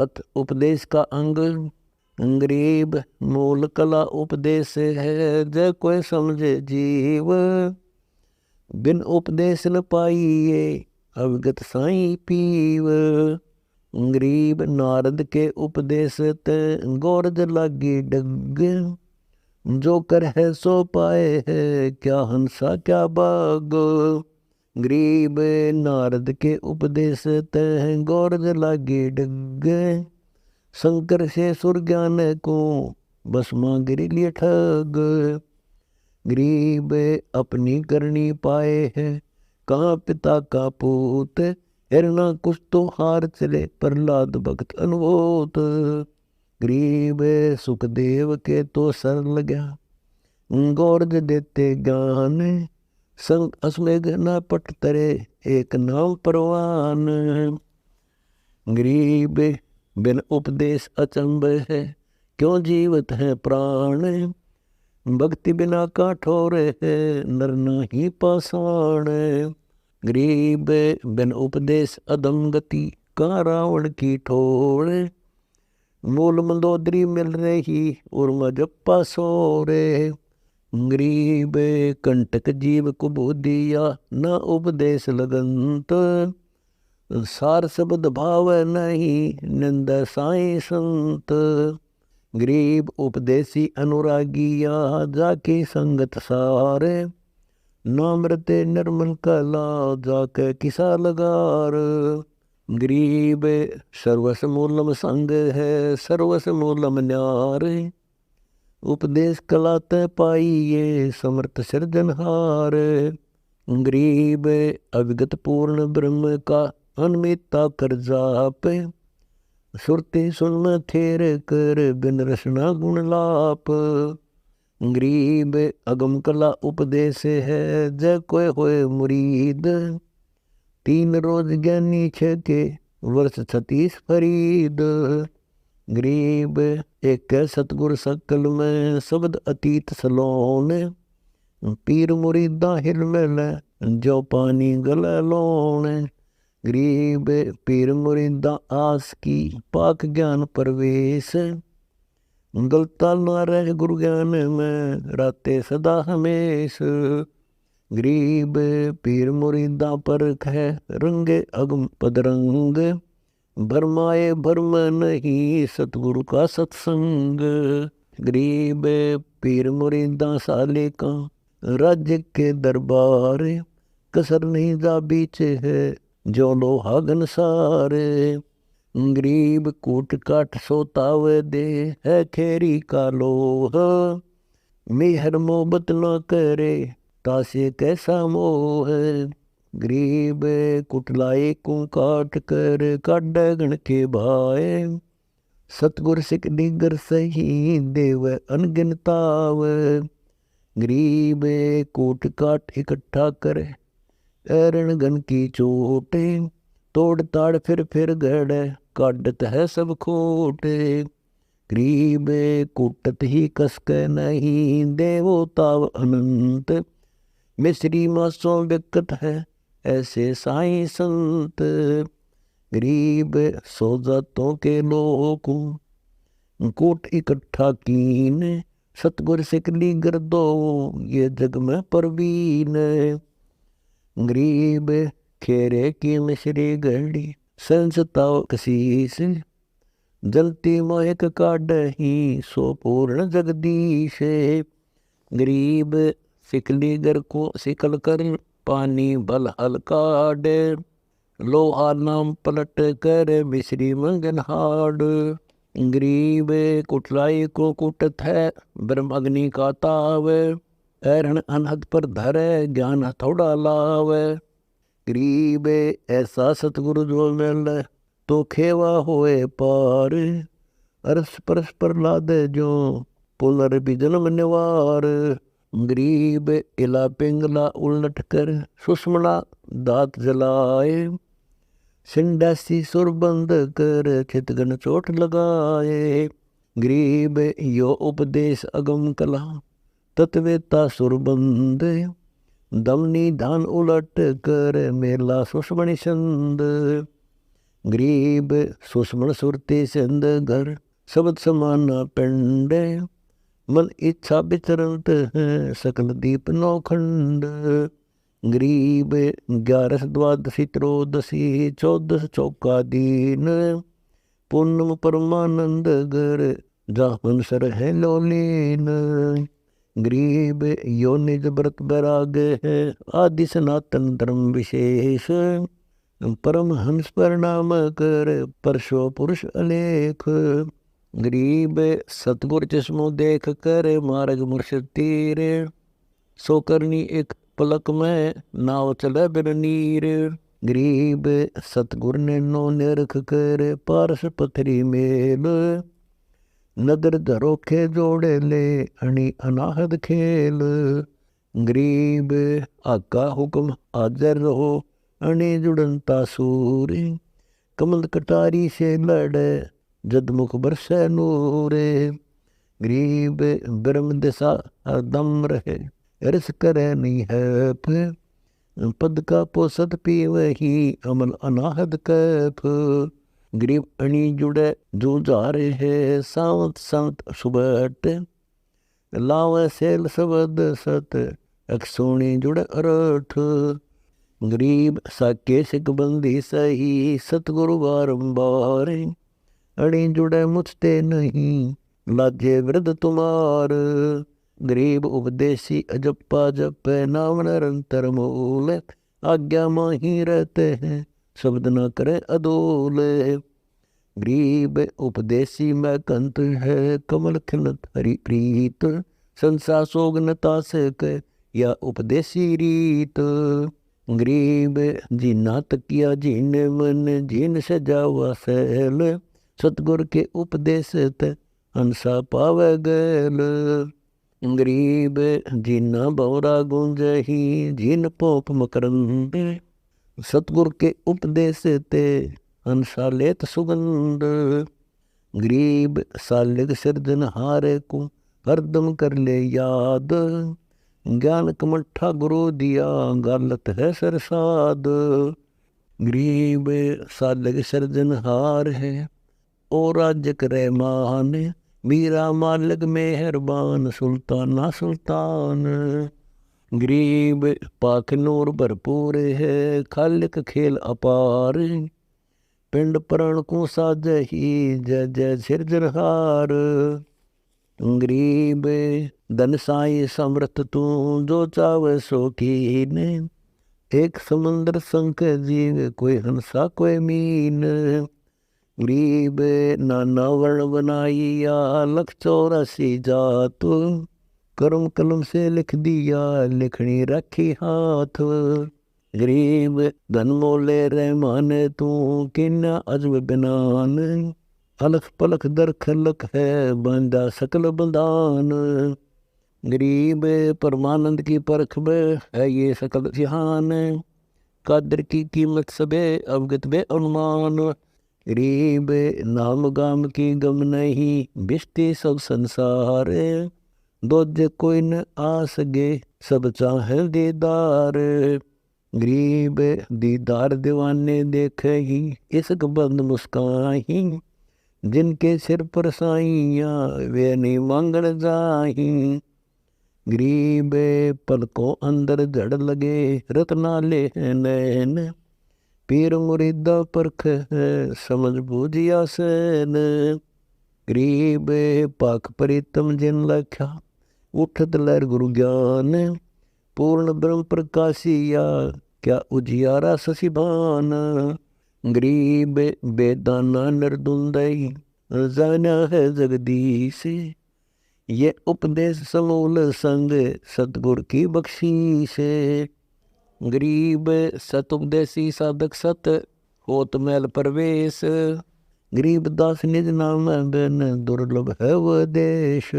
अथ उपदेश का अंग। गरीब मूल कला उपदेश है, जय कोई समझे जीव। बिन उपदेश न पाइए, अवगत साई पीव। गरीब नारद के उपदेश ते, गोरज लागी डग। जो कर है सो पाए है, क्या हंसा क्या बाग। गरीब नारद के उपदेश ते, गोरज लागी डग। शंकर से सुर ज्ञान को, भस्मा गिरी लिए ठग। गरीब अपनी करनी पाए है, कहाँ पिता का पूत। हिरना कुछ तो हार चले, प्रहलाद भक्त अनुभूत। गरीब सुखदेव के तो सर लगा, गोरज देते ज्ञान। संग असमेघ न पट तरे, एक नाम परवान। गरीब बिन उपदेश अचंभ है, क्यों जीवत है प्राण। भक्ति बिना काठोर है, नर नाही पाषाण। गरीब बिन उपदेश अधम गति, कहाँ रावण की ठोर। मूल मंदोदरी मिल रही, उर्मा जप्पा सोरे। गरीब कंटक जीव को बोधिया, न उपदेश लगंत। सार शब्द भाव नहीं, निंद साई संत। गरीब उपदेशी अनुरागिया, जाके संगत सारे। नामृते निर्मल कला, जाके किसा लगार। गरीब सर्वस मूलम संग है, सर्वस मूलम न्यार। उपदेश कला ते पाइए, समर्थ सृजनहार। गरीब अविगत पूर्ण ब्रह्म का, अनमिता कर जाप। सुरते सुन थेर कर, बिन रसना गुण लाप। गरीब अगम कला उपदेश है, जय कोय होए मुरीद। 3 रोज ज्ञानी छके, वर्ष 36 फरीद। गरीब एक सतगुर सकल में, शब्द अतीत सलोन। पीर मुरीदा हिल मिल, जो पानी गल लोन। गरीब पीर मुरीदा आस की, पाक ज्ञान प्रवेश। गलता न रह गुरु ज्ञान में, राते सदा हमेश। गरीब पीर मुरीदा परख है, रंगे अगम पदरंग। भरमाए भरम नहीं, सतगुरु का सत्संग। गरीब पीर मुरीदा साले का, राज्य के दरबार। कसर नहीं जा बीच है, जो लोहागन सारे। गरीब कूट काट सोतावे दे, है खेरी का लोह। मेहर मोहब्बत न करे, तासे कैसा मोह। गरीब कुटलाए को काट कर, काट गण के भाए। सतगुर सिख दिगर सही, देव अनगिनताव। गरीब कूट काट इकट्ठा करे, ऐरण गन की चोटे। तोड़ ताड़ फिर गड़, काटत है सब खोटे। गरीब कूटत ही कसक नहीं, देवो ताव अनंत। मिश्री मासों विकट है, ऐसे साई संत। गरीब सो जातों के लोग, कूट इकट्ठा कीन। सतगुर सिख लीगर दो, ये जग में परवीन। गरीब खेरे की मिश्री गढ़ी, संसताओ कसीस। जलती मोहक काढ़ही, सो पूर्ण जगदीश। गरीब सिकलीगर को सिकल कर, पानी बल हल काढ़। लोहा नाम पलट कर, मिश्री मंगन हाड़। गरीब कुटलाई को कुटत है, ब्रह्म अग्नि का ताव। ऐरण अनहद पर धरे, ज्ञान हथौड़ा लाव। गरीब ऐसा सतगुरु जो मिल, तो खेवा होए पार। अरस परस प्रहलाद जो, पुनर भी जन्म निवार। गरीब इला पिंगला उलट कर, सुषमना दात जलाए। सिंडासी सुर बंद कर, चितगन चोट लगाए। गरीब यो उपदेश अगम कला, तत्वेता सुरबंद। दमनी धान उलट कर, मेला सुषमणि संद। गरीब सुषमण सुरती सिंध घर, शब्द समाना पिंड, मन इच्छा विचरत है सकल दीप नौखंड। गरीब 11 द्वादशी त्रयोदशी 14 चौका दीन, पूर्णम परमानंद घर जाहन सर है लोलीन। गरीब यो निज व्रत बैराग है आदि सनातन धर्म विशेष, परम हंस प्रणाम कर परशो पुरुष अलेख। गरीब सतगुर चश्मो देख कर मार्ग मुर्शिद तीर, सो करनी एक पलक में नाव चले बिन नीर। गरीब सतगुर ने नो निरख कर पारस पथरी मेल, नदर धरोखे जोड़े ले अणी अनाहद खेल। गरीब आका हुक्म हाजर रहो अणे जुड़नता सूर, कमल कटारी से लड़े जद मुख बरसे नूर। गरीब ब्रह्म दिशा हरदम रहे रस करे नहीं है, पद का पोसत पीवही अमल अनाहद कैफ। गरीब अणी जुड़े जूझारे है सावत संत सुबट, लावे सेल सबद सत अक्सोणी जुड़ अरठ। गरीब साके सिख बंदी सही सतगुरु बारंबार, अड़ी जुड़े मुझते नहीं लाजे वृद्ध तुम्हार। गरीब उपदेशी अजप्पा जपे नाम निरंतर मूल, आज्ञा माही रहते हैं शब्द न करे अदोल। गरीब उपदेशी मैं कंत है कमल खिलत हरि प्रीत, संसा सोग न तासक या उपदेशी रीत। गरीब जीना तकिया जीन मन जीन से जावा सैल, सतगुर के उपदेश ते हंसा पावे गैल। गरीब जीना बौरा गुंजही जीन पोप मकरंद, सतगुर के उपदेश ते हंसा लेत सुगंध। गरीब सालिग सिरजनहार को हरदम कर ले याद, ज्ञान कमठा गुरु दिया गालत है सरसाद। गरीब सालिग सिरजनहार है और राज्य करे मान, मीरा मालिक मेहरबान सुल्ताना सुल्तान। गरीब पाक नूर भरपूर है खालिक खेल अपार, पिंड प्रण को साजही जय जय सिरजनहार। गरीब धन साई समर्थ तू जो चावे सो कीन, एक समुंदर संक जीव कोई हंसा कोई मीन। गरीब नाना वर्ण बनाइया 184 जात, करम कलम से लिख दिया लिखनी रखी हाथ। गरीब धन मोले रहमान तू किन्ना अजब बिनान, अलख पलख दर खलक है बांधा सकल बंदान। गरीब परमानंद की परख में है ये सकल ध्यान, कादर की कीमत सबे अवगत बे अनुमान। गरीब नाम गाम की गम नहीं बिस्ती सब संसार, दोजे कोई न आ सके सब चाहे दीदार। गरीब दीदार दीवाने देखे ही इसक बंद मुस्काही, जिनके सिर पर साइया वे नहीं मांगण जाही। गरीब पलकों अंदर जड़ लगे रत्नाले नैन, पीर मुरीदा परख है समझ बूझिया सैन। गरीब पाक प्रीतम जिन लख्या उठत लहर गुरु ज्ञान, पूर्ण ब्रह्म प्रकाशिया क्या उजियारा शशिभान। गरीब बेदाना निर्दुंदई जाना है जगदीश, ये उपदेश समूल संग सतगुर की बख्शीश। गरीब सत उपदेशी साधक सत होत मैल प्रवेश, गरीब दास निज नाम बिन दुर्लभ है वह देश।